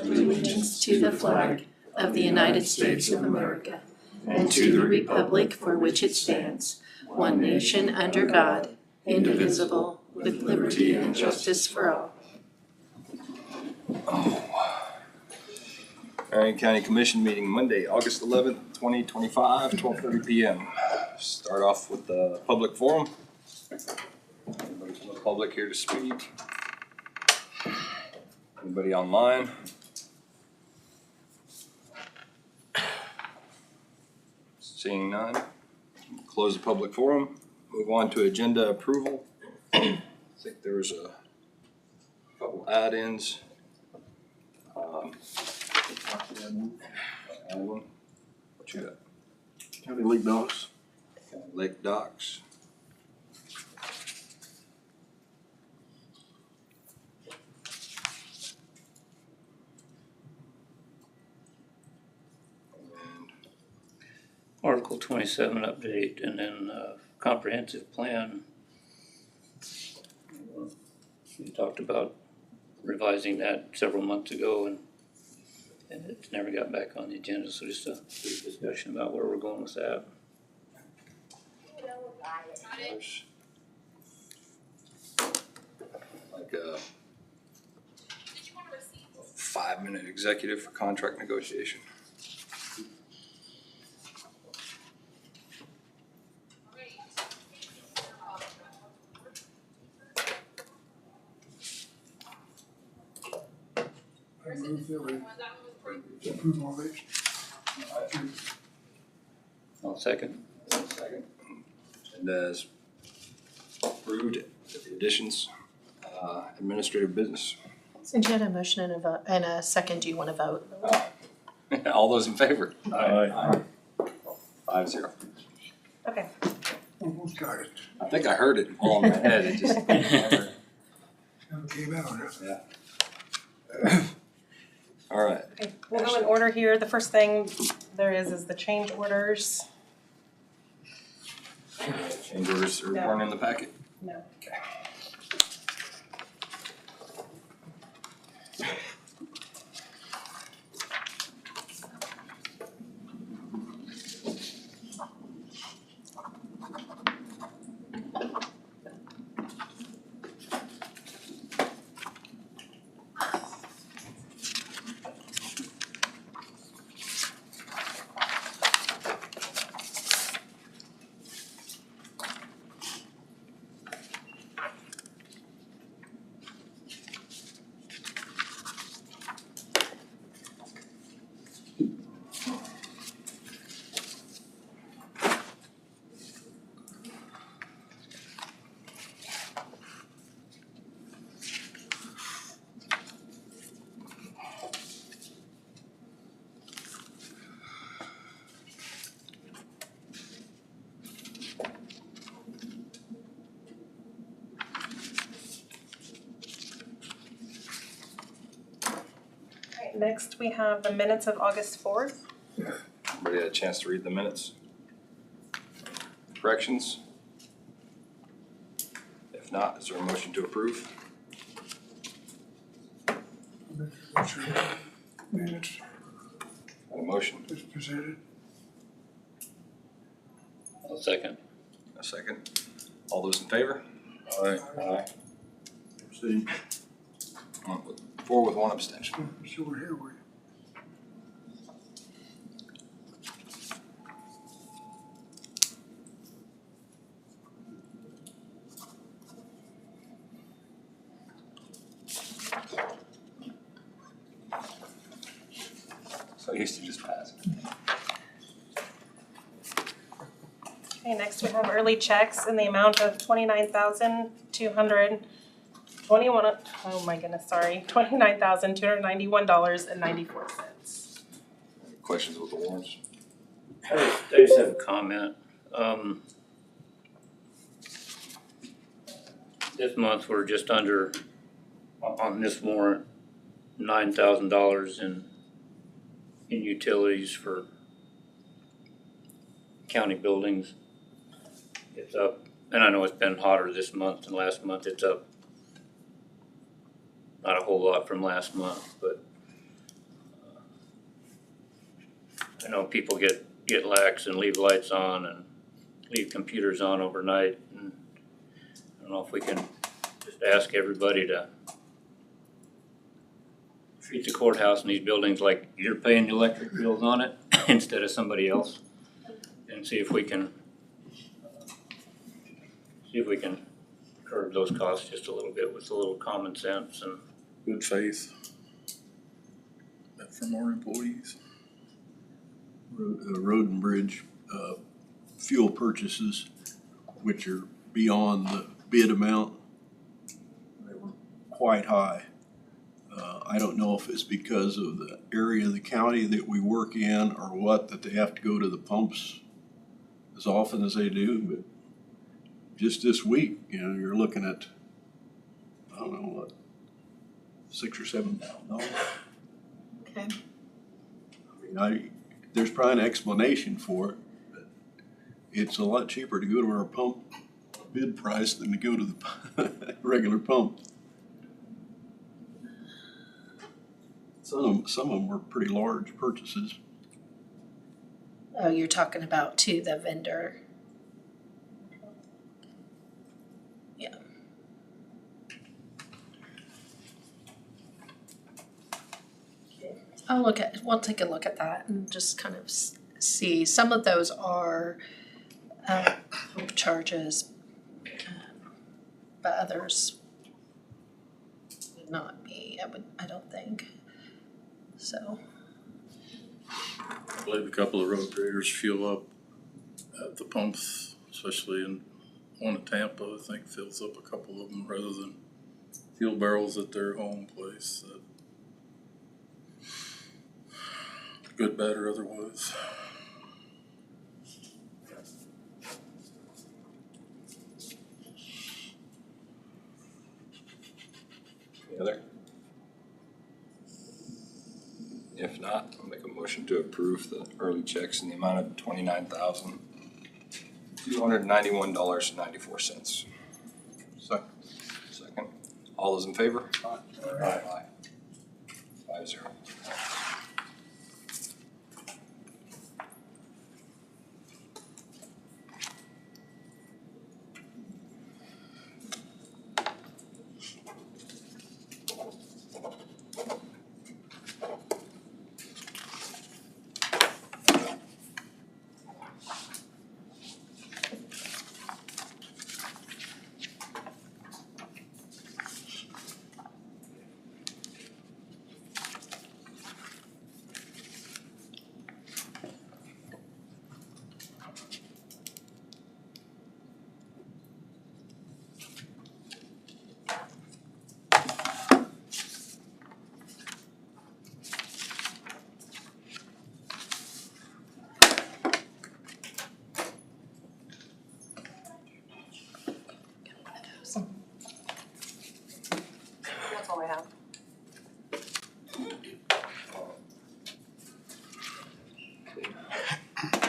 Allegiance to the flag of the United States of America and to the republic for which it stands, one nation under God, indivisible, with liberty and justice for all. Marion County Commission meeting Monday, August 11th, 2025, 12:30 p.m. Start off with the public forum. Anybody from the public here to speak? Anybody online? Seeing none, close the public forum. Move on to agenda approval. I think there was a couple add-ins. Add one. What you got? County Lake Docks. Lake Docks. And Article 27 update, and then comprehensive plan. We talked about revising that several months ago, and it's never got back on the agenda, so just a brief discussion about where we're going with that. there's like a 5-minute executive for contract negotiation. I move that we approve all these. I'll second. Second. And as approved, with the additions, administrative business. Since you had a motion and a vote and a second, do you want to vote? All those in favor? Aye. 5-0. Okay. Almost got it. I think I heard it all in my head, it just never, Never came out. yeah. All right, Okay, we'll go in order here. The first thing there is the change orders. change orders weren't in the packet. No. Okay. Alright, next we have the minutes of August 4th. Everybody had a chance to read the minutes? Corrections? If not, is there a motion to approve? Minutes A motion, as presented. I'll second. a second. All those in favor? Aye. See, 4 with 1 abstention. so we're here, we. So used to just pass. Okay, next we have early checks in the amount of $29,291. Oh my goodness, sorry, $29,291.94. Questions with the warrants? I just have a comment. This month, we're just under, on this warrant, $9,000 in in utilities for county buildings. It's up, and I know it's been hotter this month than last month, it's up not a whole lot from last month, but I know people get lax and leave lights on and leave computers on overnight, and I don't know if we can just ask everybody to treat the courthouse and these buildings like you're paying the electric bills on it instead of somebody else, and see if we can curb those costs just a little bit with a little common sense and Good faith from our employees. Road and bridge fuel purchases, which are beyond the bid amount, they were quite high. I don't know if it's because of the area of the county that we work in or what, that they have to go to the pumps as often as they do, but just this week, you know, you're looking at, I don't know what, $6,000 or $7,000. Okay. I mean, there's probably an explanation for it, but it's a lot cheaper to go to our pump bid price than to go to the regular pump. Some of them were pretty large purchases. Oh, you're talking about to the vendor. Yeah. We'll take a look at that and just kind of see. Some of those are charges, but others would not be, I don't think. So, I believe a couple of road graders fuel up at the pumps, especially in one in Tampa, I think fills up a couple of them rather than fuel barrels at their home place. Good, bad, or otherwise. Any other? If not, I'll make a motion to approve the early checks in the amount of $29,291.94. Second. All those in favor? Aye. 5-0. That's all I have.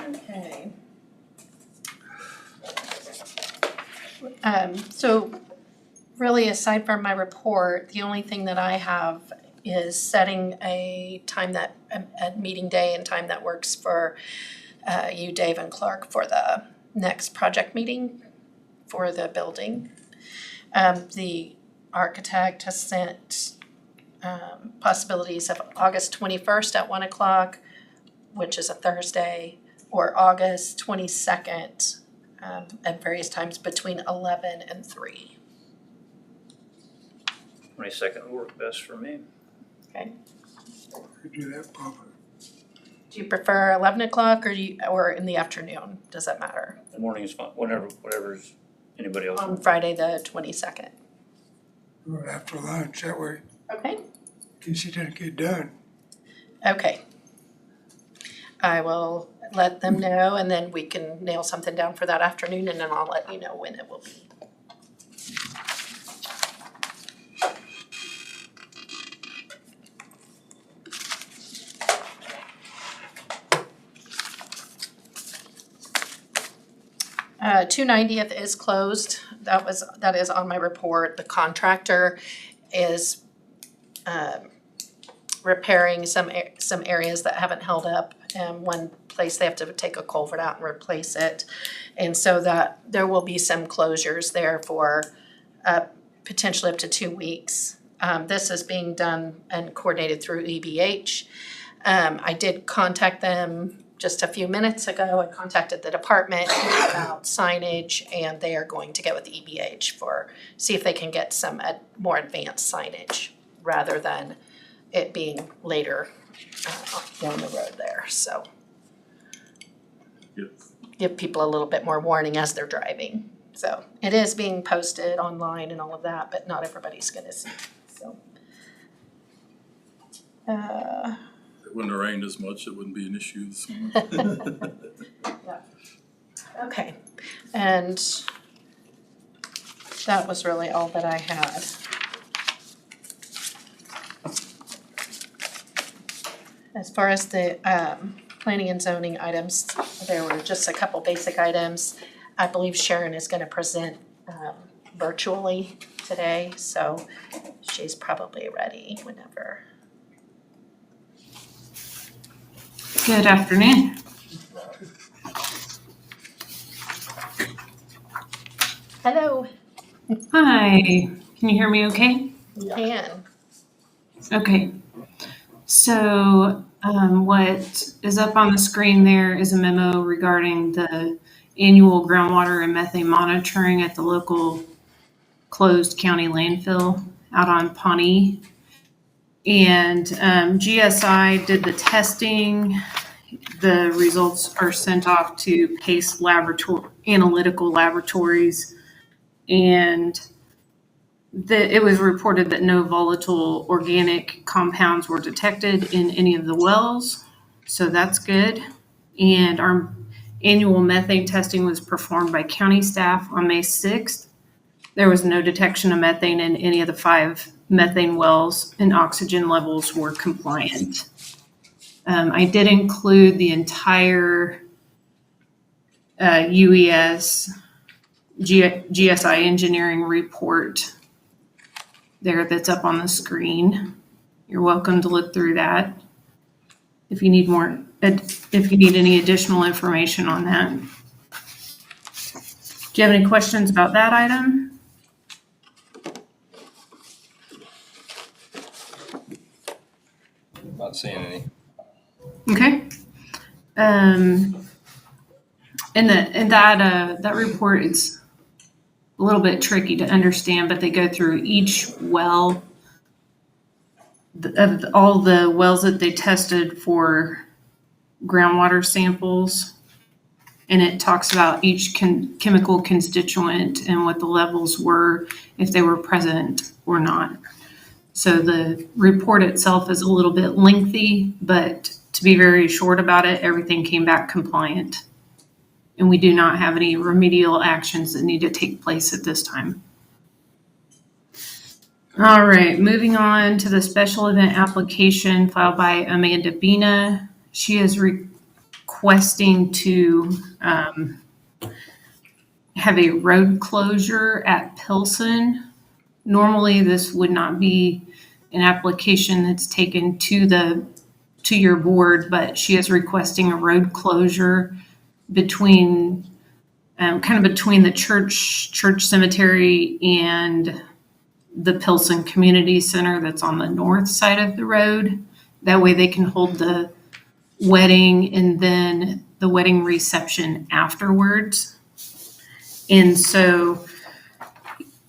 okay. So really, aside from my report, the only thing that I have is setting a time that, a meeting day and time that works for you, Dave and Clark, for the next project meeting for the building. The architect has sent possibilities of August 21st at 1 o'clock, which is a Thursday, or August 22nd at various times between 11 and 3. 22nd will work best for me. We do that properly. Do you prefer 11 o'clock or in the afternoon? Does that matter? The morning is fine, whatever's anybody else. On Friday the 22nd. After lunch, that way, Okay. in case it didn't get done. Okay. I will let them know and then we can nail something down for that afternoon and then I'll let you know when it will be. 290th is closed. That is on my report. The contractor is repairing some areas that haven't held up. One place they have to take a culvert out and replace it. And so that there will be some closures there for potentially up to 2 weeks. This is being done and coordinated through EBH. I did contact them just a few minutes ago. I contacted the department about signage, and they are going to get with EBH see if they can get some more advanced signage rather than it being later down the road there. So Yep. give people a little bit more warning as they're driving. So it is being posted online and all of that, but not everybody's gonna see. So. It wouldn't have rained as much, it wouldn't be an issue this morning. Okay, and that was really all that I had. As far as the planning and zoning items, there were just a couple basic items. I believe Sharon is gonna present virtually today, so she's probably ready whenever. Good afternoon. Hello. Hi, can you hear me okay? You can. Okay. So what is up on the screen there is a memo regarding the annual groundwater and methane monitoring at the local closed county landfill out on Pawnee. And GSI did the testing. The results are sent off to PACE analytical laboratories, and it was reported that no volatile organic compounds were detected in any of the wells, so that's good. And our annual methane testing was performed by county staff on May 6th. There was no detection of methane in any of the 5 methane wells, and oxygen levels were compliant. I did include the entire UES GSI engineering report there that's up on the screen. You're welcome to look through that if you need any additional information on that. Do you have any questions about that item? Not seeing any. Okay. And that report is a little bit tricky to understand, but they go through each well of all the wells that they tested for groundwater samples, and it talks about each chemical constituent and what the levels were, if they were present or not. So the report itself is a little bit lengthy, but to be very short about it, everything came back compliant. And we do not have any remedial actions that need to take place at this time. All right, moving on to the special event application filed by Amanda Bina. She is requesting to have a road closure at Pilsen. Normally, this would not be an application that's taken to your board, but she is requesting a road closure between the church cemetery and the Pilsen Community Center that's on the north side of the road. That way they can hold the wedding and then the wedding reception afterwards. And so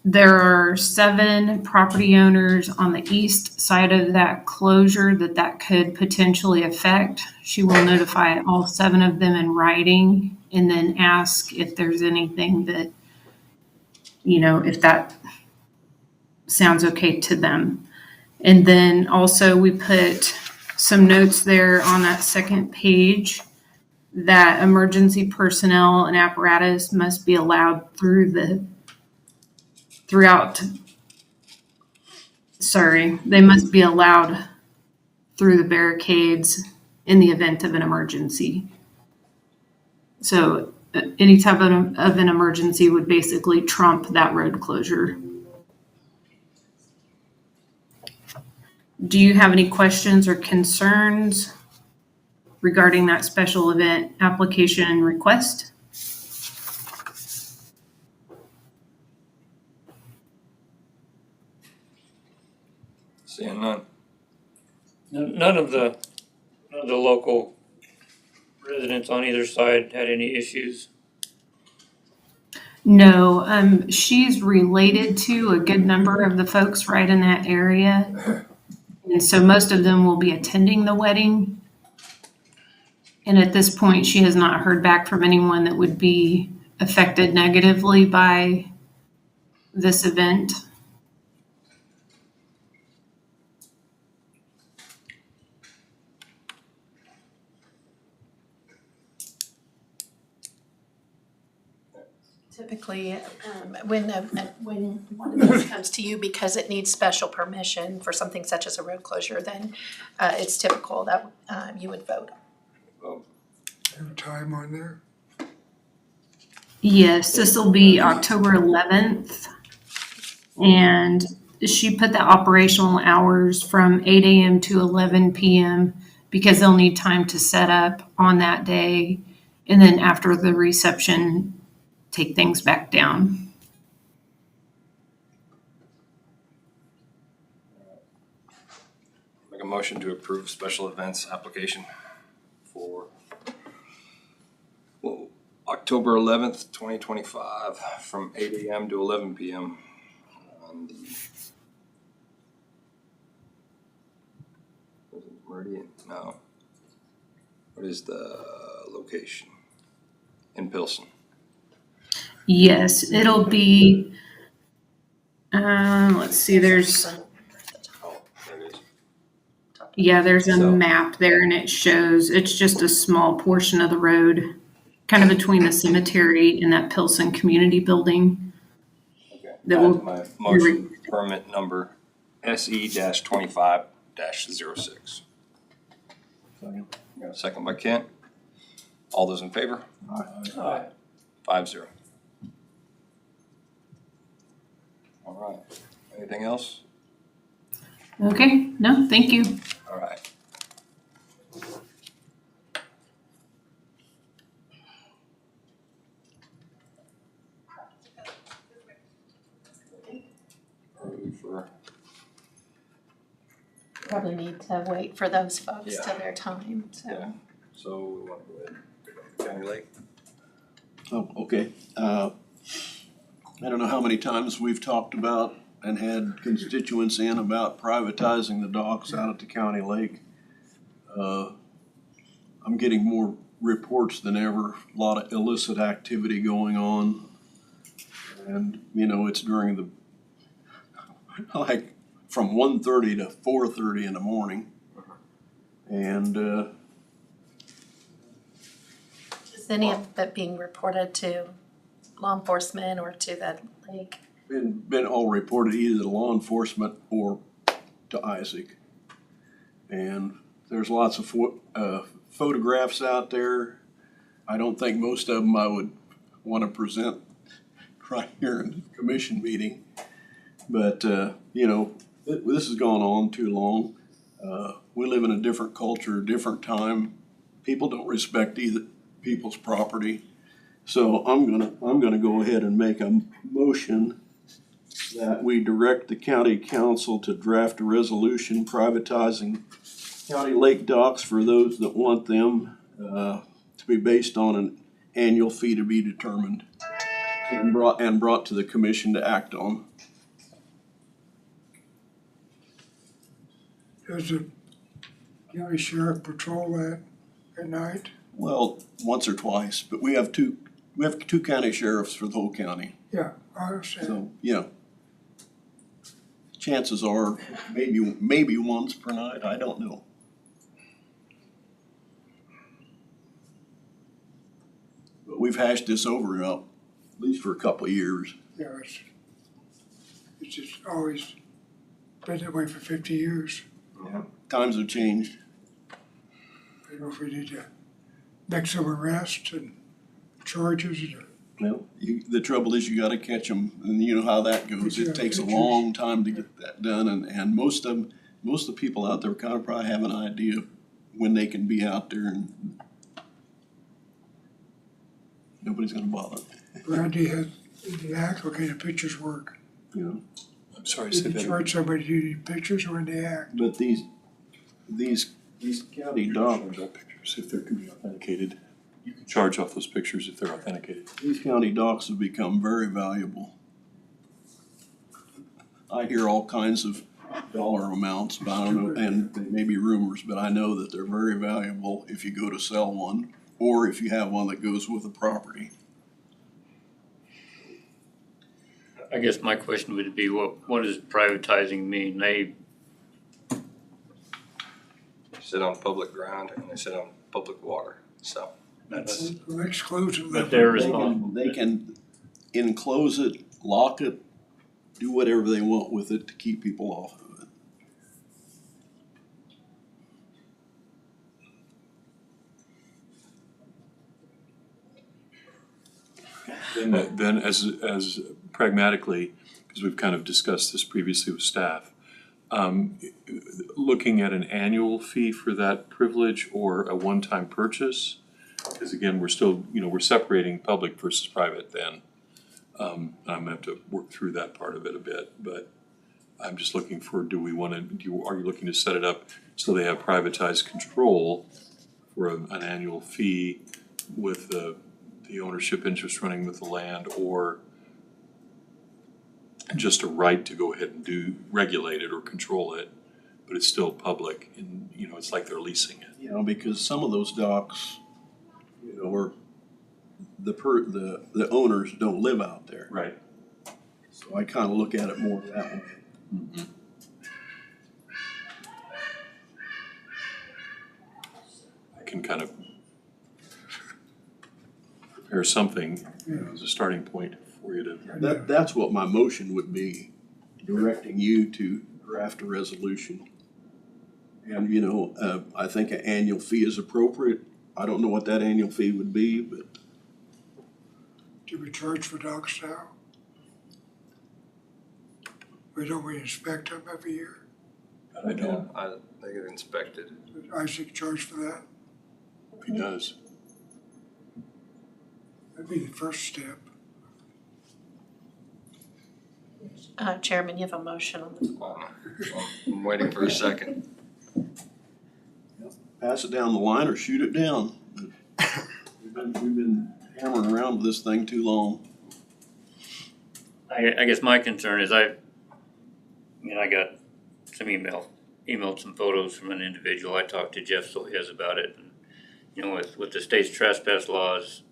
there are 7 property owners on the east side of that closure that could potentially affect. She will notify all 7 of them in writing and then ask if there's anything that, if that sounds okay to them. And then also we put some notes there on that second page that emergency personnel and apparatus must be allowed they must be allowed through the barricades in the event of an emergency. So any type of an emergency would basically trump that road closure. Do you have any questions or concerns regarding that special event application and request? Seeing none. None of the local residents on either side had any issues. No, she's related to a good number of the folks right in that area. And so most of them will be attending the wedding. And at this point, she has not heard back from anyone that would be affected negatively by this event. Typically, when one of these comes to you because it needs special permission for something such as a road closure, then it's typical that you would vote. Have a time on there? Yes, this will be October 11th. And she put the operational hours from 8 a.m. to 11 p.m. because they'll need time to set up on that day. And then after the reception, take things back down. Make a motion to approve special events application for October 11th, 2025, from 8 a.m. to 11 p.m. on the was it Meridian? No. What is the location? In Pilsen. Yes, it'll be, let's see, there's, Oh, there it is. yeah, there's a So- map there and it shows, it's just a small portion of the road, kind of between the cemetery and that Pilsen community building. Okay. That Add will- to my motion permit number SE-25-06. Second. Got a second by Kent. All those in favor? Aye. 5-0. All right. Anything else? Okay, no, thank you. All right. Ready for- Probably need to wait for those folks Yeah. till their time, so. Yeah. So we want to go ahead and pick up the County Lake. Oh, okay. I don't know how many times we've talked about and had constituents in about privatizing the docks out at the county lake. I'm getting more reports than ever, a lot of illicit activity going on. And, you know, it's during the, like, from 1:30 to 4:30 in the morning. And, Is any of it being reported to law enforcement or to the lake? been all reported either to law enforcement or to Isaac. And there's lots of photographs out there. I don't think most of them I would want to present right here in the commission meeting. But, you know, this has gone on too long. We live in a different culture, different time. People don't respect either people's property. So I'm gonna go ahead and make a motion that we direct the county council to draft a resolution privatizing county lake docks for those that want them, to be based on an annual fee to be determined and brought to the commission to act on. Does the county sheriff patrol that at night? Well, once or twice, but we have two county sheriffs for the whole county. Yeah, I understand. So, you know, chances are maybe once per night, I don't know. But we've hashed this over now, at least for a couple of years. Yeah, it's just always been that way for 50 years. Times have changed. I don't know if we need to make some arrests and charges? Well, the trouble is you gotta catch them, and you know how that goes. Yeah, It takes a pictures. long time to get that done, and most of the people out there kind of probably have an idea of when they can be out there, and nobody's gonna bother, Brandy has, the act, what kind of pictures work? you know? I'm sorry, Did say you that. charge somebody to do pictures or in the act? But these county docs, Charge off pictures if they're to be authenticated. You can charge off those pictures if they're authenticated. these county docs have become very valuable. I hear all kinds of dollar amounts, but I don't know, and they may be rumors, but I know that they're very valuable if you go to sell one, or if you have one that goes with the property. I guess my question would be, what does privatizing mean? They, Sit on public ground and they sit on public water, so that's, Let's close it. but they're They responsible. can, they can enclose it, lock it, do whatever they want with it to keep people off of it. Then as pragmatically, because we've kind of discussed this previously with staff, looking at an annual fee for that privilege or a one-time purchase, because again, we're still, we're separating public versus private then. I'm gonna have to work through that part of it a bit, but I'm just looking for, are you looking to set it up so they have privatized control for an annual fee with the ownership interest running with the land, or just a right to go ahead and regulate it or control it, but it's still public and, it's like they're leasing it. Because some of those docks, are, the owners don't live out there. Right. So I kind of look at it more that way. I can kind of prepare something, as a starting point for you to. That's what my motion would be, directing you to draft a resolution. And, I think an annual fee is appropriate. I don't know what that annual fee would be, but Do we charge for docks now? We inspect them every year? I don't, they get inspected. I should charge for that. if he does. That'd be the first step. Chairman, you have a motion on the floor. I'm waiting for a second. pass it down the line or shoot it down. We've been hammering around with this thing too long. I guess my concern is I got some emailed some photos from an individual. I talked to Jeff Sohez about it. And, with the state's trespass laws,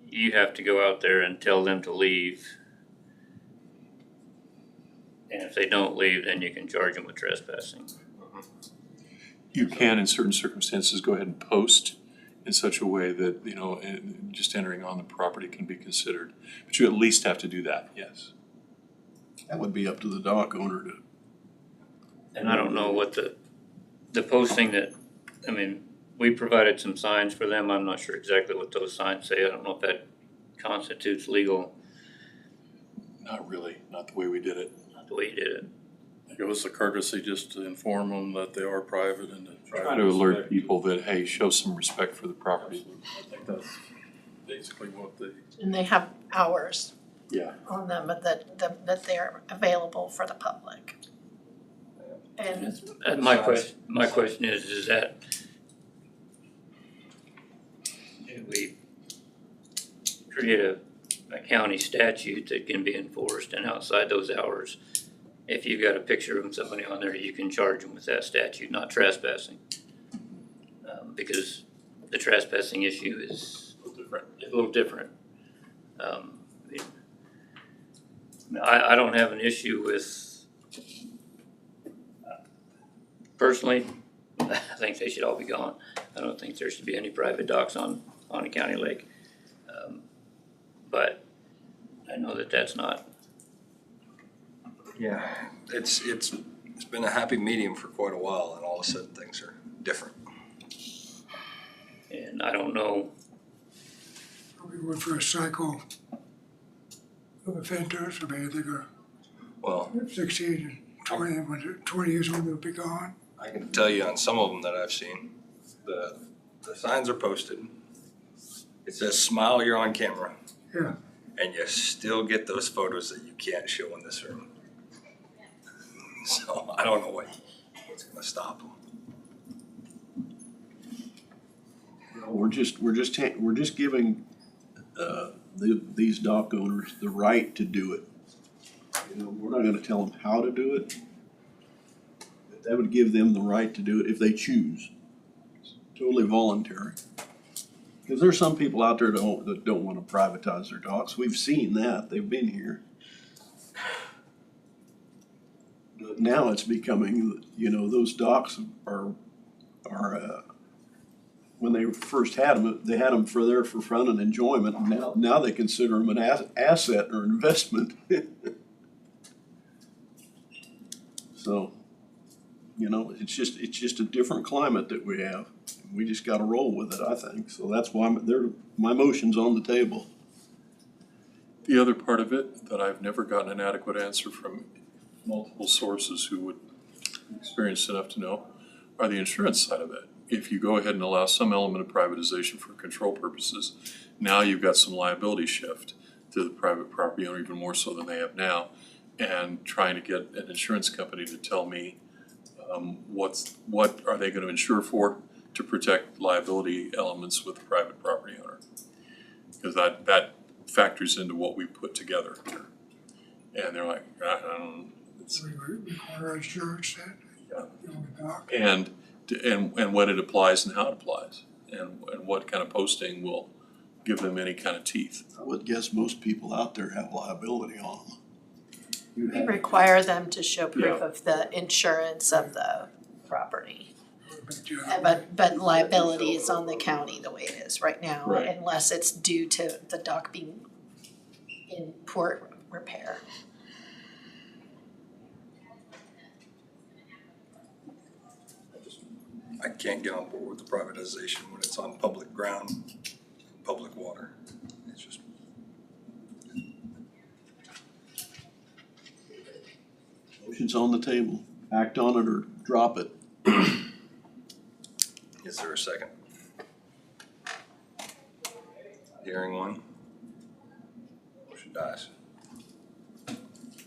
you have to go out there and tell them to leave. And if they don't leave, then you can charge them with trespassing. You can, in certain circumstances, go ahead and post in such a way that, just entering on the property can be considered. But you at least have to do that, yes. That would be up to the dock owner to. And I don't know what the posting we provided some signs for them. I'm not sure exactly what those signs say. I don't know if that constitutes legal, Not really, not the way we did it. not the way you did it. It was a courtesy just to inform them that they are private and to try Try to alert people that, hey, show some respect for the property. I think that's basically what they. And they have hours Yeah. on them that they're available for the public. And My question is that do we create a county statute that can be enforced, and outside those hours, if you've got a picture of somebody on there, you can charge them with that statute, not trespassing? Because the trespassing issue is a little different. I don't have an issue with, personally, I think they should all be gone. I don't think there should be any private docks on a county lake. But I know that that's not. Yeah, it's been a happy medium for quite a while, and all of a sudden things are different. And And I don't know, We went for a cycle of offenders. I mean, they're Well, 16 and 20, when they're 20 years old, they'll be gone. I can tell you on some of them that I've seen, the signs are posted. It says, smile, you're on camera. Yeah. And you still get those photos that you can't show in this room. So I don't know what's gonna stop them. We're just giving, these dock owners the right to do it. You know, we're not gonna tell them how to do it. But that would give them the right to do it if they choose. It's totally voluntary. Because there's some people out there that don't wanna privatize their docks. We've seen that, they've been here. But now it's becoming, you know, those docks are, when they first had them, they had them for fun and enjoyment, and now they consider them an asset or investment. So, you know, it's just a different climate that we have. We just gotta roll with it, I think. So that's why my motion's on the table. The other part of it that I've never gotten an adequate answer from multiple sources who would be experienced enough to know are the insurance side of it. If you go ahead and allow some element of privatization for control purposes, now you've got some liability shift to the private property owner, even more so than they have now, and trying to get an insurance company to tell me what are they gonna insure for to protect liability elements with the private property owner. Because that factors into what we put together here. And they're like, I don't, it's, We require insurance then. Yeah. On the dock. and when it applies and how it applies, and what kind of posting will give them any kind of teeth. I would guess most people out there have liability on them. We require them to show proof Yeah. of the insurance of the property. But, But liability is on the county the way it is right now, Right. unless it's due to the dock being in poor repair. I can't get on board with the privatization when it's on public ground, public water. It's just, Motion's on the table. Act on it or drop it. is there a second? Hearing one. Motion dies.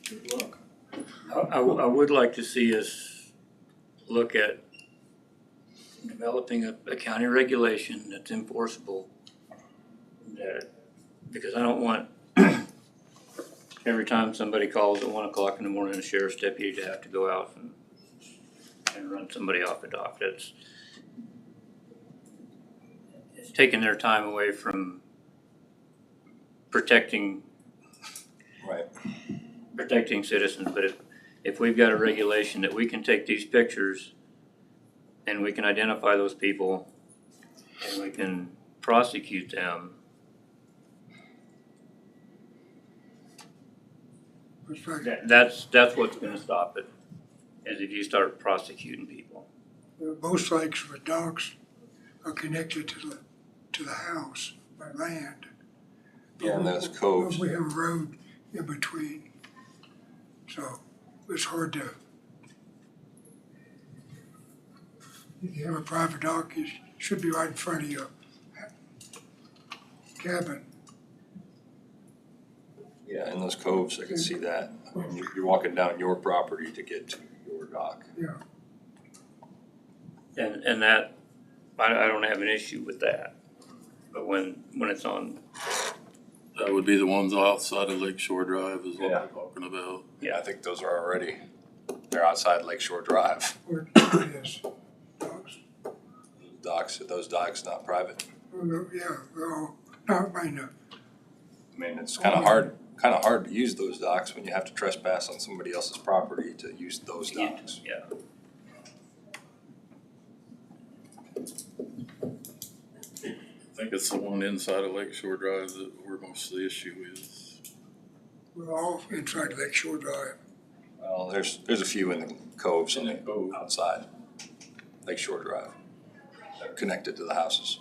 Good luck. I would like to see us look at developing a county regulation that's enforceable. Because I don't want every time somebody calls at 1 o'clock in the morning, a sheriff's deputy to have to go out and run somebody off a dock. It's taking their time away from protecting citizens. But if we've got a regulation that we can take these pictures and we can identify those people and we can prosecute them, it's like, that's what's gonna stop it, is if you start prosecuting people. most lakes with docks are connected to the house by land. Yeah, and those coves. We have a road in between, so it's hard to. If you have a private dock, it should be right in front of your cabin. Yeah, in those coves, I can see that. I mean, you're walking down your property to get to your dock. Yeah, And that, I don't have an issue with that. But when it's on, That would be the ones outside of Lake Shore Drive is what Yeah. we're talking about. Yeah, I think those are already, they're outside Lakeshore Drive. where it is, docks. Those docks not private. Yeah, they're all, not mine, I mean, it's kind of hard to use those docks when you have to trespass on somebody else's property to use those docks. yeah. I think it's the one inside of Lake Shore Drive that where most of the issue is. we're all inside Lake Shore Drive. Well, there's a few in the coves In the cove. outside Lakeshore Drive, connected to the houses.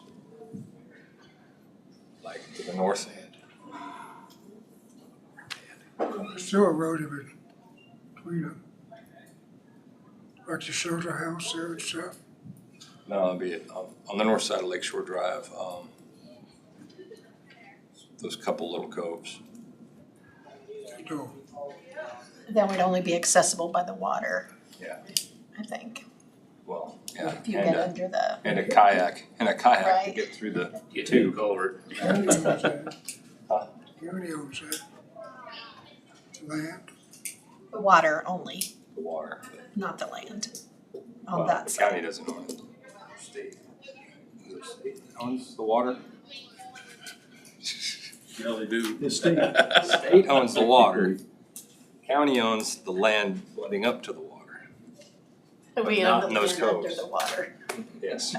like to the north. There's still a road in between them. Like the shelter house there and stuff. No, it'll be on the north side of Lakeshore Drive, those couple little coves. So, That would only be accessible by the water. Yeah. I think, Well, yeah, if you get under the. and a kayak to Right. get through the Get to the culvert. county owns that. County owns that. Land. The water only, water. not the land Well, on that the side. county doesn't own it. State. Is it state that owns the water? Yeah, they do. The state, State owns the water. County owns the land leading up to the water. We not own in the those land under coves. the water. Yes.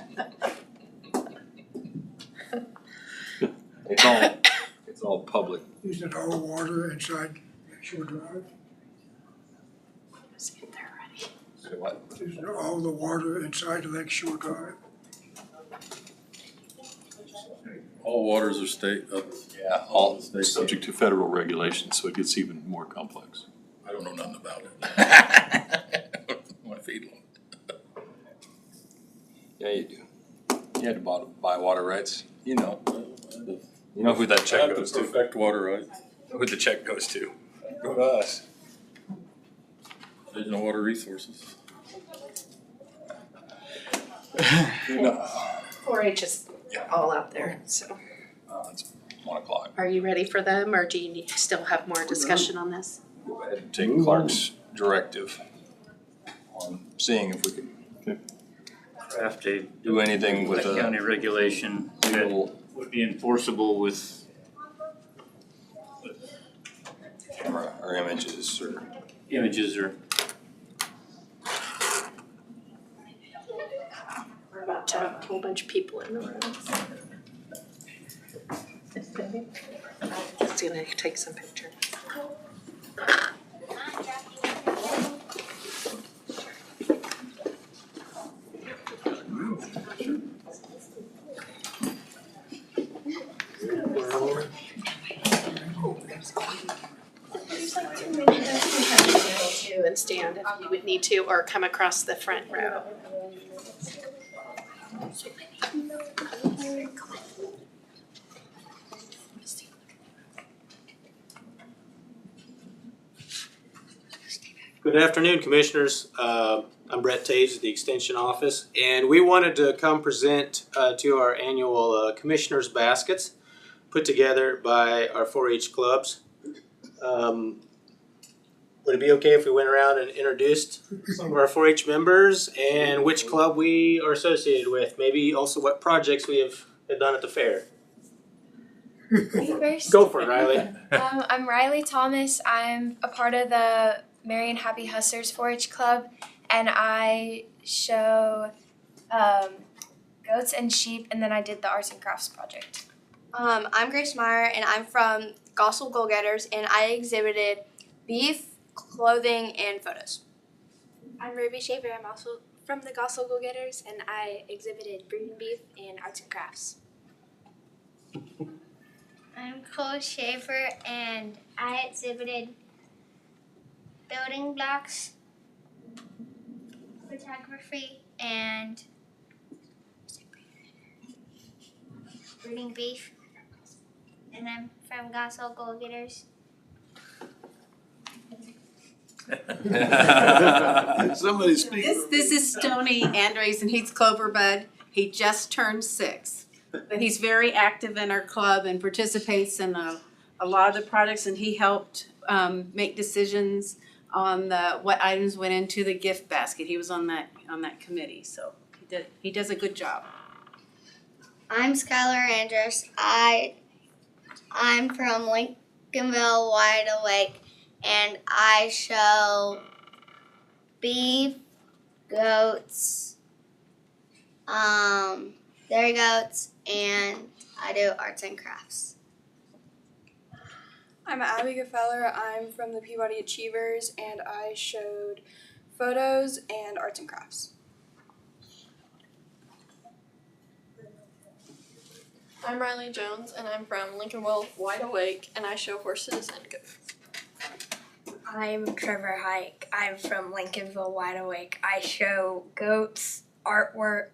It's all public. Is it all water inside Lakeshore Drive? See if they're ready. So what? Is it all the water inside Lakeshore Drive? All waters are state, Yeah, all. Subject to federal regulations, so it gets even more complex. I don't know nothing about it. My feet long. Yeah, you do. You had to buy water rights. You know. You know who that I check have to goes to. perfect water rights. Who the check goes to. Go to us. There's no water resources. No. 4-H is all out there, so. It's 1 o'clock. Are you ready for them, or do you still have more discussion on this? Go ahead and take Clark's directive on seeing if we can Craft a do anything with a a county regulation that little would be enforceable with camera or images or. images or. We're about to have a whole bunch of people in the room. Just gonna take some pictures. And stand if you would need to, or come across the front row. Good afternoon, Commissioners. I'm Brett Taves at the Extension Office, and we wanted to come present to our annual Commissioners Baskets put together by our 4-H clubs. Would it be okay if we went around and introduced some of our 4-H members and which club we are associated with? Maybe also what projects we have done at the fair. First, Go for it, Riley. I'm Riley Thomas. I'm a part of the Marion Happy Hustlers 4-H Club, and I show goats and sheep, and then I did the arts and crafts project. I'm Grace Meyer, and I'm from Gossel Goal Getters, and I exhibited beef, clothing, and photos. I'm Ruby Shaver. I'm also from the Gossel Go Getters, and I exhibited breeding beef and arts and crafts. I'm Cole Schaefer, and I exhibited building blocks, photography, and breeding beef. And I'm from Gossel Goal Getters. somebody speak. This is Stoney Andres, and he's Cloverbud. He just turned 6. But he's very active in our club and participates in a lot of the products, and he helped make decisions on what items went into the gift basket. He was on that committee, so he does a good job. I'm Skylar Andrus. I'm from Lincolnville, Wide Awake, and I show beef, goats, dairy goats, and I do arts and crafts. I'm Abby Gefeller. I'm from the Peabody Achievers, and I showed photos and arts and crafts. I'm Riley Jones, and I'm from Lincolnville, Wide Awake, and I show horses and goats. I'm Trevor Hike. I'm from Lincolnville, Wide Awake. I show goats, artwork.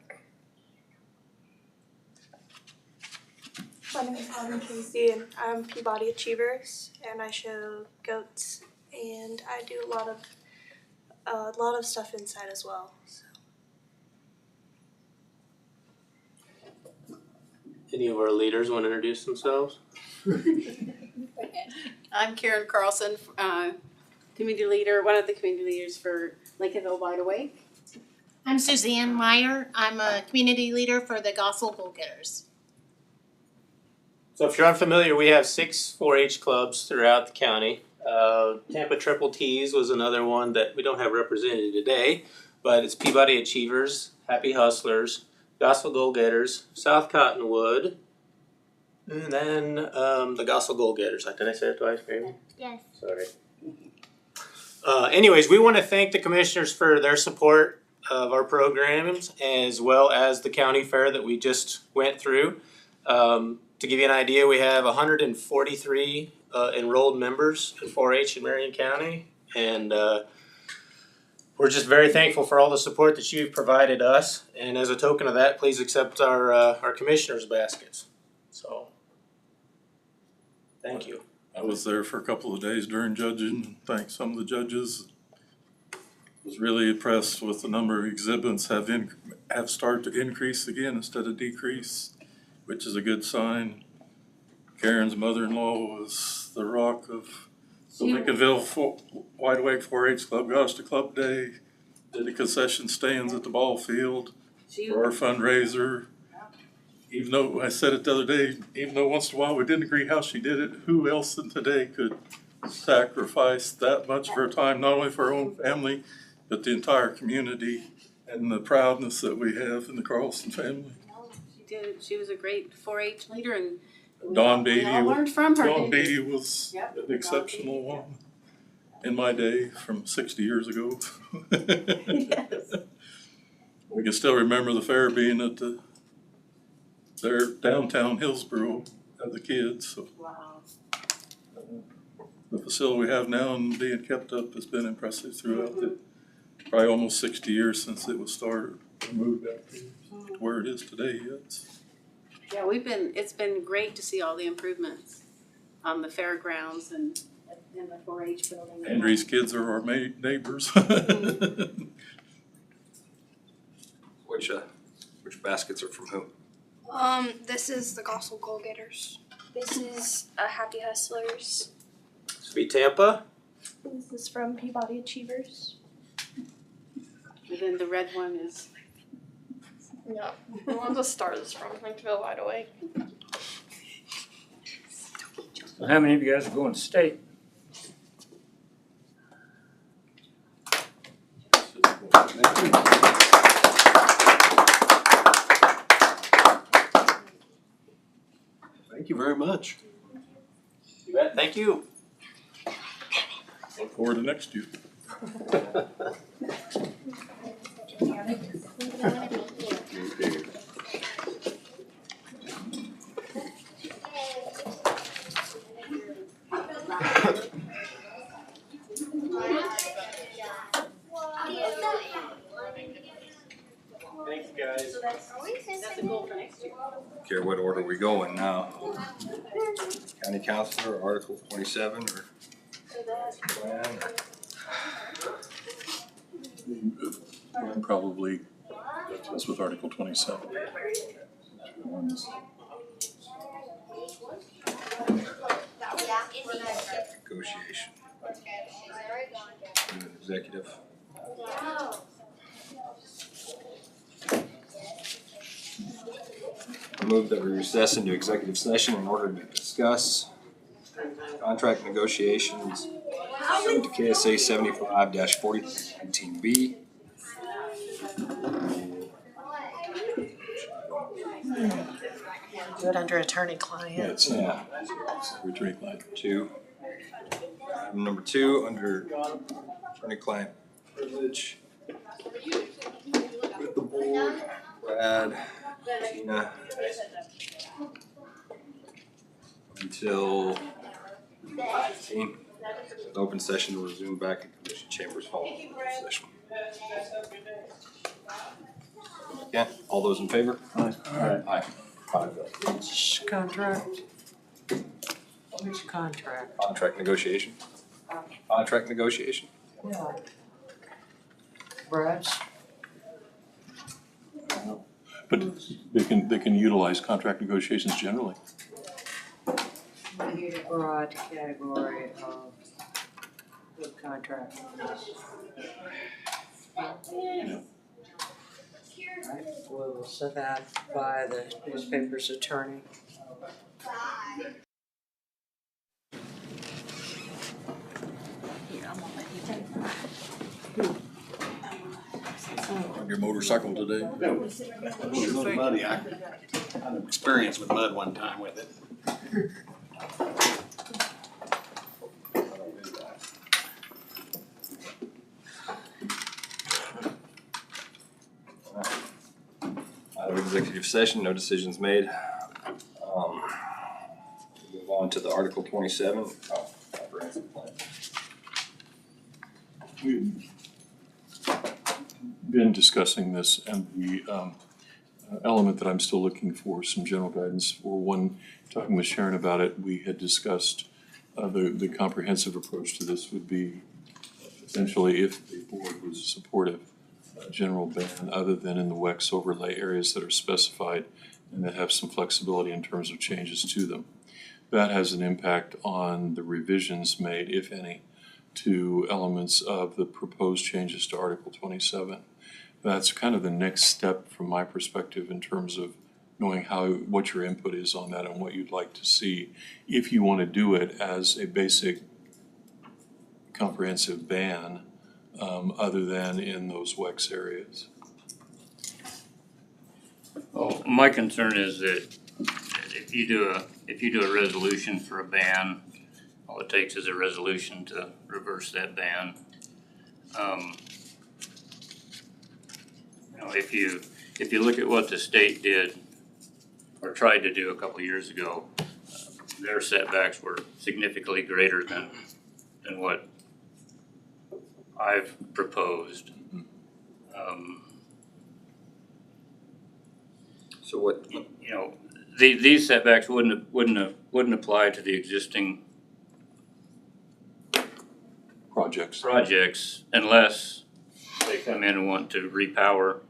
My name is Autumn Casey, and I'm Peabody Achievers, and I show goats, and I do a lot of stuff inside as well. So. Any of our leaders want to introduce themselves? I'm Karen Carlson, community leader, one of the community leaders for Lincolnville Wide Awake. I'm Suzanne Meyer. I'm a community leader for the Gospel Go-Getters. So if you're unfamiliar, we have 6 4-H clubs throughout the county. Tampa Triple T's was another one that we don't have represented today, but it's Peabody Achievers, Happy Hustlers, Gospel Go-Getters, South Cottonwood, and then the Gospel Go-Getters. Did I say it twice, Mary? Yes. Sorry. Anyways, we want to thank the commissioners for their support of our programs as well as the county fair that we just went through. To give you an idea, we have 143 enrolled members in 4-H in Marion County, and we're just very thankful for all the support that you've provided us. And as a token of that, please accept our commissioners' baskets. So, thank you. I was there for a couple of days during judging, and thanked some of the judges. Was really impressed with the number of exhibits have started to increase again instead of decrease, which is a good sign. Karen's mother-in-law was the rock of the Lincolnville Wide Awake 4-H Club, got us to Club Day, did the concession stands at the ball field for our fundraiser. Even though, I said it the other day, even though once in a while we didn't agree how she did it, who else in today could sacrifice that much of her time, not only for her own family, but the entire community and the proudness that we have in the Carlson family. She was a great 4-H leader, and Dawn we all learned from her. Dawn Beatty was an exceptional one in my day from 60 years ago. Yes. We can still remember the fair being at their downtown Hillsboro as a kid. So Wow. The facility we have now and being kept up has been impressive throughout the probably almost 60 years since it was started and moved back to where it is today. Yeah, it's been great to see all the improvements on the fairgrounds and in the 4-H building. Andre's kids are our neighbors. Which baskets are from whom? This is the Gospel Go-Getters. This is Happy Hustlers. Sweet Tampa. This is from Peabody Achievers. And then the red one is. Yeah, the one the stars is from Lincolnville Wide Awake. So how many of you guys are going to state? Thank you very much. You bet. Thank you. Look forward to next year. Thanks, guys. So that's a goal for next year. Care what order we go in now? County Councilor, Article 27, or plan? I'm probably, that's with Article 27. Negotiation. Executive. I move that we recess into executive session in order to discuss contract negotiations pursuant to KSA 75-4019B. Do it under attorney-client. Yeah. Retreat line. 2. Item number 2, under attorney-client privilege. With the board, Brad, Tina. until 5:15. The open session will resume back in commission chambers following the open session. Yeah, all those in favor? Aye. Which contract? Which contract? Contract negotiation. Contract negotiation. Yeah. Brad's? But they can utilize contract negotiations generally. We need a broad category of good contract. Right, we'll send that by the newspaper's attorney. On your motorcycle today? It was muddy. I had an experience with mud one time with it. Out of executive session, no decisions made. Move on to the Article 27. Comprehensive plan. We've been discussing this, and the element that I'm still looking for some general guidance for, one, talking with Sharon about it, we had discussed the comprehensive approach to this would be essentially, if the board was supportive, a general ban other than in the WEX overlay areas that are specified and that have some flexibility in terms of changes to them. That has an impact on the revisions made, if any, to elements of the proposed changes to Article 27. That's kind of the next step from my perspective in terms of knowing what your input is on that and what you'd like to see. If you want to do it as a basic comprehensive ban, other than in those WEX areas. Well, my concern is that if you do a resolution for a ban, all it takes is a resolution to reverse that ban. If you look at what the state did or tried to do a couple of years ago, their setbacks were significantly greater than what I've proposed. So what? These setbacks wouldn't apply to the existing projects unless they come in and want to repower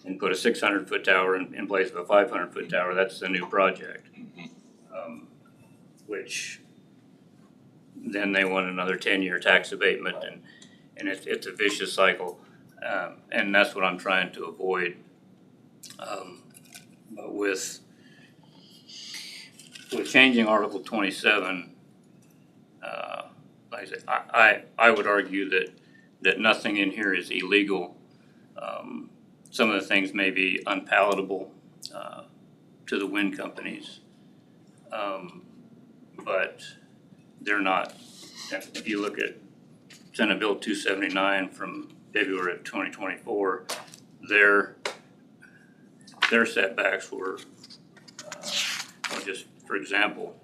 and put a 600-foot tower in place of a 500-foot tower. That's the new project, which then they want another 10-year tax abatement, and it's a vicious cycle, and that's what I'm trying to avoid. But with changing Article 27, like I said, I would argue that nothing in here is illegal. Some of the things may be unpalatable to the wind companies, but they're not. If you look at Senate Bill 279 from February of 2024, their setbacks were, just for example,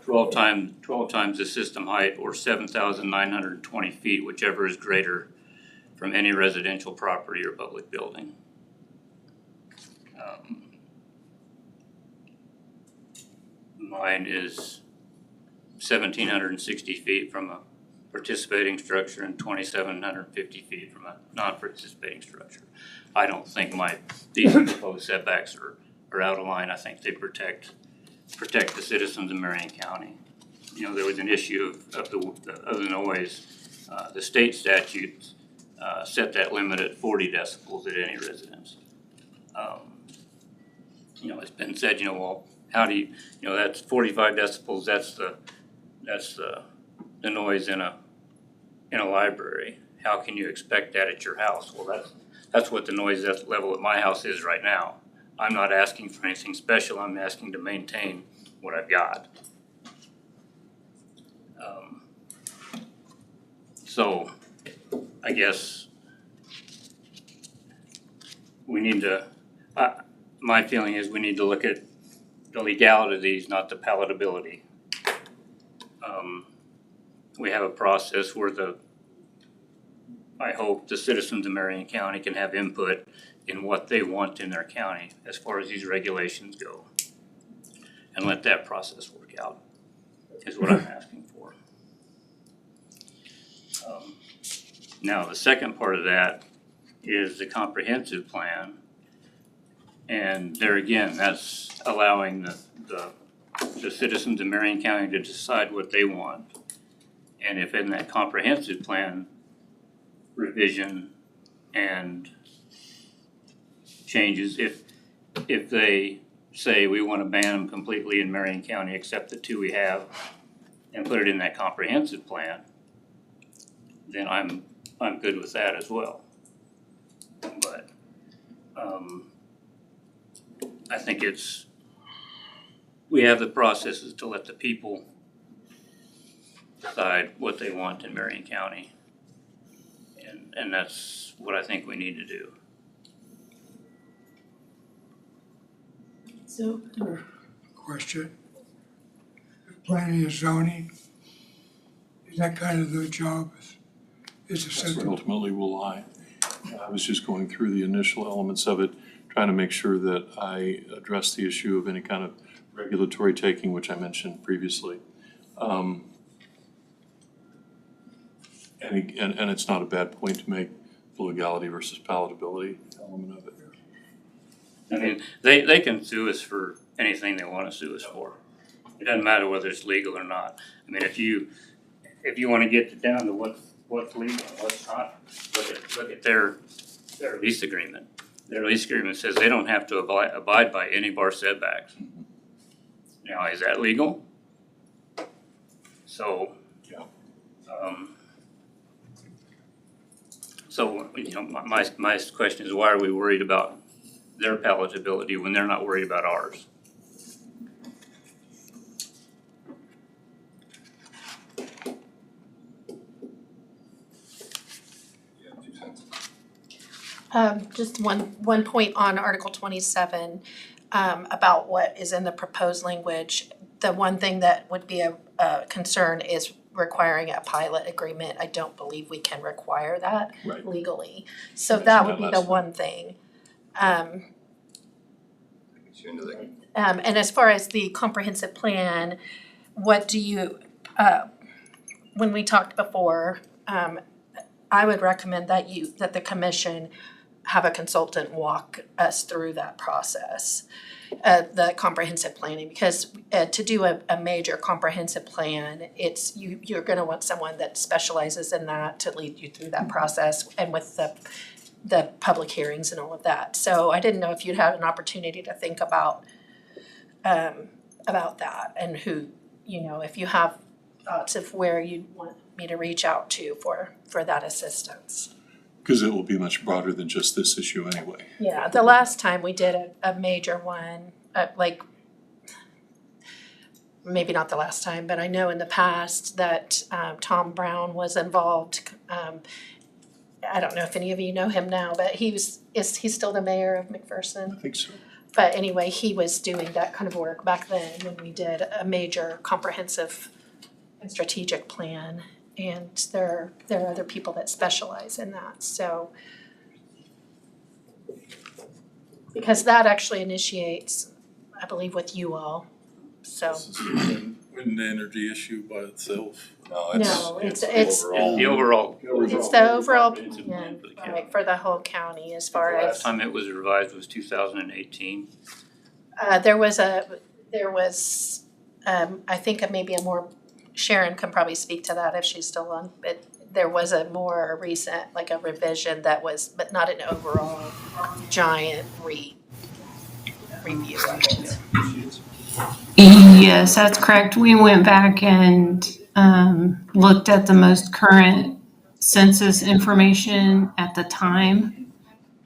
12 times the system height, or 7,920 feet, whichever is greater, from any residential property or public building. Mine is 1,760 feet from a participating structure and 2,750 feet from a non-participating structure. I don't think these proposed setbacks are out of line. I think they protect the citizens of Marion County. There was an issue of the noise. The state statutes set that limit at 40 decibels at any residence. It's been said, well, how do you, that's 45 decibels. That's the noise in a library. How can you expect that at your house? Well, that's what the noise level at my house is right now. I'm not asking for anything special. I'm asking to maintain what I've got. So I guess we need to, my feeling is we need to look at the legality of these, not the palatability. We have a process where I hope the citizens of Marion County can have input in what they want in their county as far as these regulations go. And let that process work out, is what I'm asking for. Now, the second part of that is the comprehensive plan. And there again, that's allowing the citizens of Marion County to decide what they want. And if in that comprehensive plan revision and changes, if they say we want to ban them completely in Marion County except the two we have and put it in that comprehensive plan, then I'm good with that as well. But I think we have the processes to let the people decide what they want in Marion County. And that's what I think we need to do. So, Question. If planning and zoning, is that kind of the job? Is it That's where central? ultimately will lie. I was just going through the initial elements of it, trying to make sure that I address the issue of any kind of regulatory taking, which I mentioned previously. And it's not a bad point to make, the legality versus palatability element of it. I mean, they can sue us for anything they want to sue us for. It doesn't matter whether it's legal or not. I mean, if you want to get down to what's legal and what's not, look at their lease agreement. Their lease agreement says they don't have to abide by any of our setbacks. Now, is that legal? So, so you know, my question is, why are we worried about their palatability when they're not worried about ours? Just one point on Article 27, about what is in the proposed language. The one thing that would be a concern is requiring a pilot agreement. I don't believe we can require that Right. legally. So Mentioned that would that be last the time. one thing. And as far as the comprehensive plan, what do you, when we talked before, I would recommend that the commission have a consultant walk us through that process, the comprehensive planning, because to do a major comprehensive plan, you're gonna want someone that specializes in that to lead you through that process and with the public hearings and all of that. So I didn't know if you'd had an opportunity to think about that and who, if you have thoughts of where you'd want me to reach out to for that assistance. Because it will be much broader than just this issue anyway. Yeah, the last time we did a major one, maybe not the last time, but I know in the past that Tom Brown was involved. I don't know if any of you know him now, but he's still the mayor of McPherson. I think so. But anyway, he was doing that kind of work back then when we did a major comprehensive and strategic plan. And there are other people that specialize in that, so. Because that actually initiates, I believe, with you all, so. This is a wind energy issue by itself. No, it's The overall. It's the overall plan, right, for the whole county as far The last as, time it was revised was 2018. there was, I think maybe a more, Sharon can probably speak to that if she's still on, but there was a more recent, like a revision that was, but not an overall giant review of it. Yes, that's correct. We went back and looked at the most current census information at the time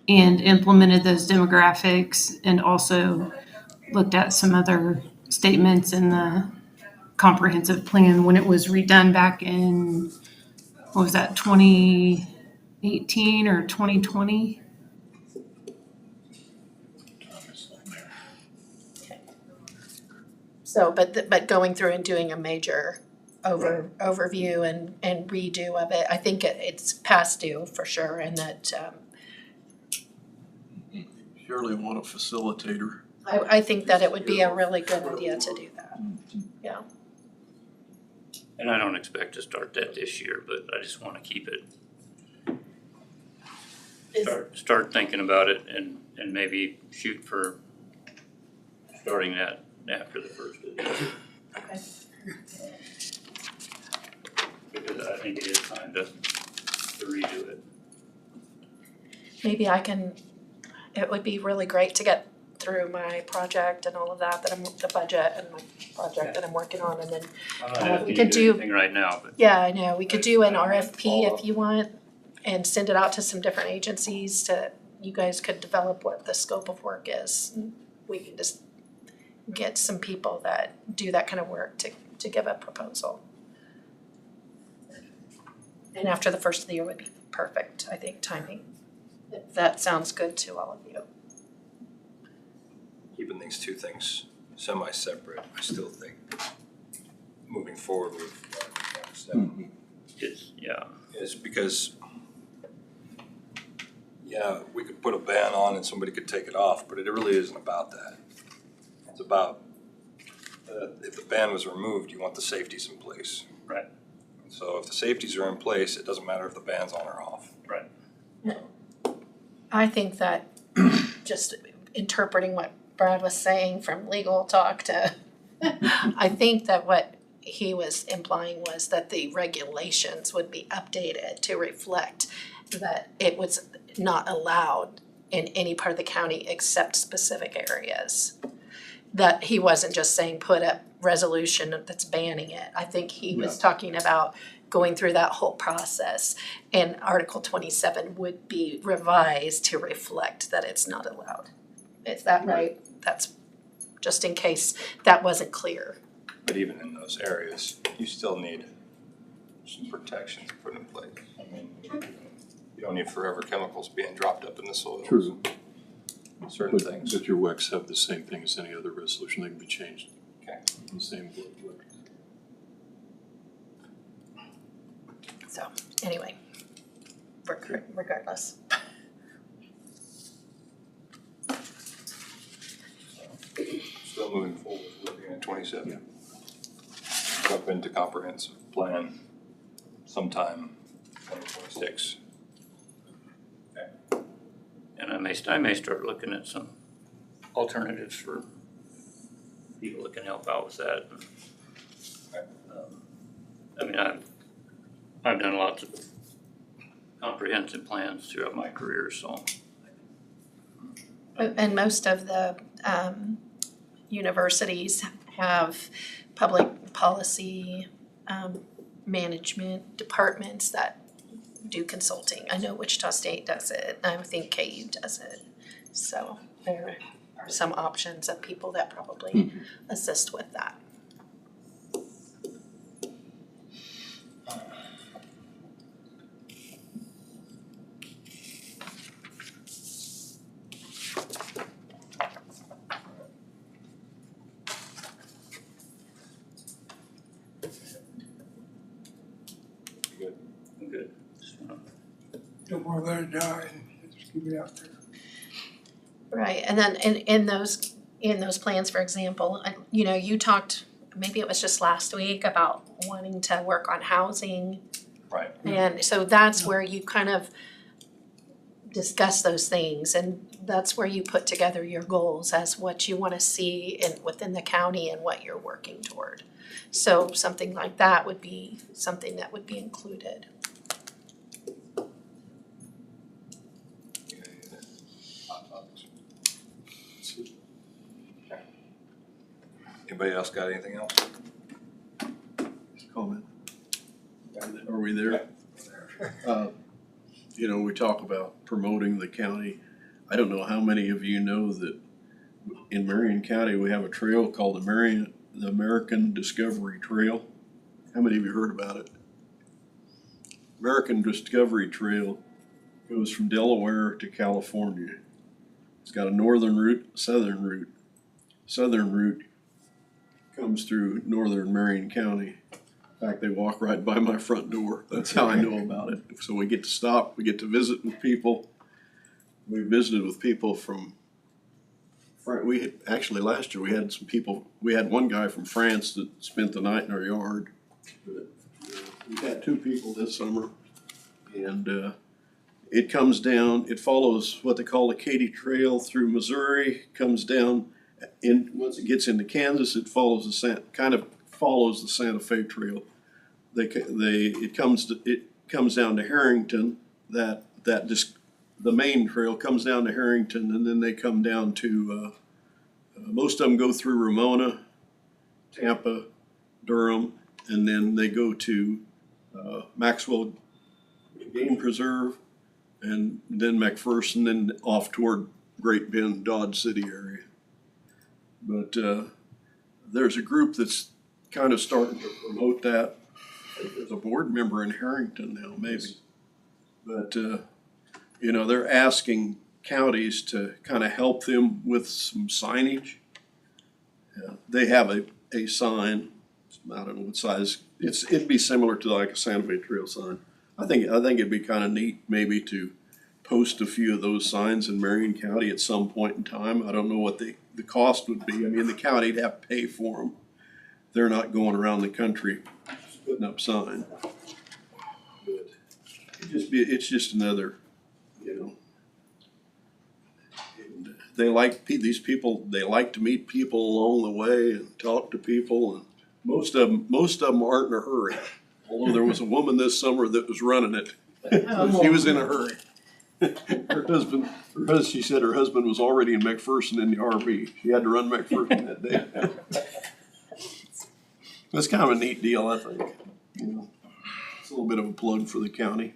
and implemented those demographics, and also looked at some other statements in the comprehensive plan when it was redone back in, what was that, 2018 or 2020? So, but going through and doing a major overview and redo of it, I think it's past due for sure, and that, Surely want a facilitator. I think that it would be a really good idea to do that. And I don't expect to start that this year, but I just wanna keep it. Start thinking about it and maybe shoot for starting that after the first of the year. Okay. Because I think it is time to redo it. Maybe it would be really great to get through my project and all of that the budget and my project that I'm working on, and then I'm not we asking you could to do do, anything right now, but yeah, I know, we could do an RFP follow if you want and send it out to some different agencies you guys could develop what the scope of work is. We can just get some people that do that kind of work to give a proposal. And after the first of the year would be perfect, I think, timing. If that sounds good to all of you. Keeping these two things semi-separate, I still think moving forward with is because we could put a ban on and somebody could take it off, but it really isn't about that. It's about if the ban was removed, you want the safeties in place. Right. So if the safeties are in place, it doesn't matter if the ban's on or off. Right. I think that just interpreting what Brad was saying from legal talk to, I think that what he was implying was that the regulations would be updated to reflect that it was not allowed in any part of the county except specific areas. That he wasn't just saying put a resolution that's banning it. I think he was talking about going through that whole process, and Article 27 would be revised to reflect that it's not allowed. Is that right? That's just in case that wasn't clear. But even in those areas, you still need some protections put in place. I mean, you don't need forever chemicals being dropped up in the soil. True. Certain things. But your WECs have the same thing as any other resolution, they can be changed. Okay. The same. So anyway, regardless. Still moving forward, looking at 27. Jump into comprehensive plan sometime 2026. and I may start looking at some alternatives for people that can help out with that. I mean, I've done lots of comprehensive plans throughout my career, so. And most of the universities have public policy management departments that do consulting. I know Wichita State does it, I think KU does it. So there are some options of people that probably assist with that. I'm good. Don't wanna let it die, just keep it out there. Right, and then in those plans, for example, you know, you talked, maybe it was just last week, about wanting to work on housing. Right. And so that's where you kind of discuss those things, and that's where you put together your goals as what you wanna see within the county and what you're working toward. So something like that would be something that would be included. Anybody else got anything else? Comment? Are we there? You know, we talk about promoting the county. I don't know how many of you know that in Marion County, we have a trail called the American Discovery Trail. How many of you heard about it? American Discovery Trail goes from Delaware to California. It's got a northern route, southern route. Southern route comes through northern Marion County. In fact, they walk right by my front door. That's how I know about it. So we get to stop, we get to visit with people. We visited with people from, actually last year we had some people, we had one guy from France that spent the night in our yard. We've had 2 people this summer, and it comes down, it follows what they call the Katy Trail through Missouri, comes down, once it gets into Kansas, it follows kind of follows the Santa Fe Trail. It comes down to Harrington, the main trail comes down to Harrington, and then they come down to, most of them go through Ramona, Tampa, Durham, and then they go to Maxwell Game Preserve, and then McPherson, and then off toward Great Bend, Dodge City area. But there's a group that's kind of starting to promote that. There's a board member in Harrington now, maybe. But, they're asking counties to kind of help them with some signage. They have a sign, I don't know what size, it'd be similar to like a Santa Fe Trail sign. I think it'd be kind of neat maybe to post a few of those signs in Marion County at some point in time. I don't know what the cost would be. I mean, the county'd have to pay for them. They're not going around the country putting up signs. But it's just another, they like these people. They like to meet people along the way and talk to people, and most of them aren't in a hurry. Although there was a woman this summer that was running it. She was in a hurry. She said her husband was already in McPherson in the RV. She had to run McPherson that day. That's kind of a neat deal, I think. It's a little bit of a plug for the county.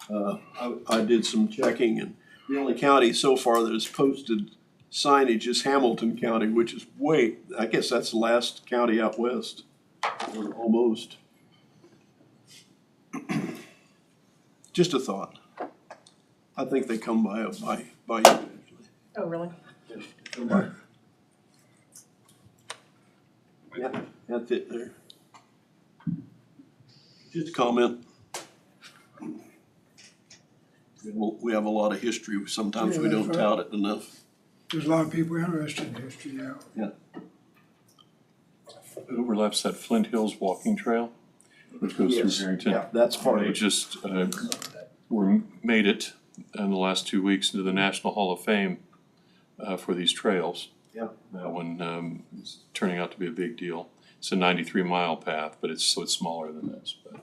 I did some checking, and the only county so far that has posted signage is Hamilton County, which is I guess that's the last county out west, or almost. Just a thought. I think they come by you actually. Oh, really? Come by. Yeah, that's it there. Just a comment. We have a lot of history. Sometimes we don't tout it enough. There's a lot of people interested in history now. Yeah. It overlaps that Flint Hills walking trail, which goes through Harrington. Yeah, that's part of They it. just made it in the last 2 weeks into the National Hall of Fame for these trails. Yeah. That one is turning out to be a big deal. It's a 93-mile path, but it's smaller than this. But.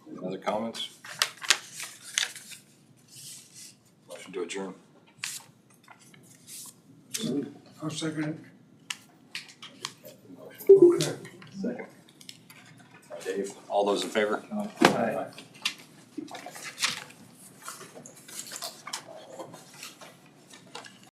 Any other comments? Motion to adjourn. I'll second it. Okay. Second. Dave, all those in favor? Aye.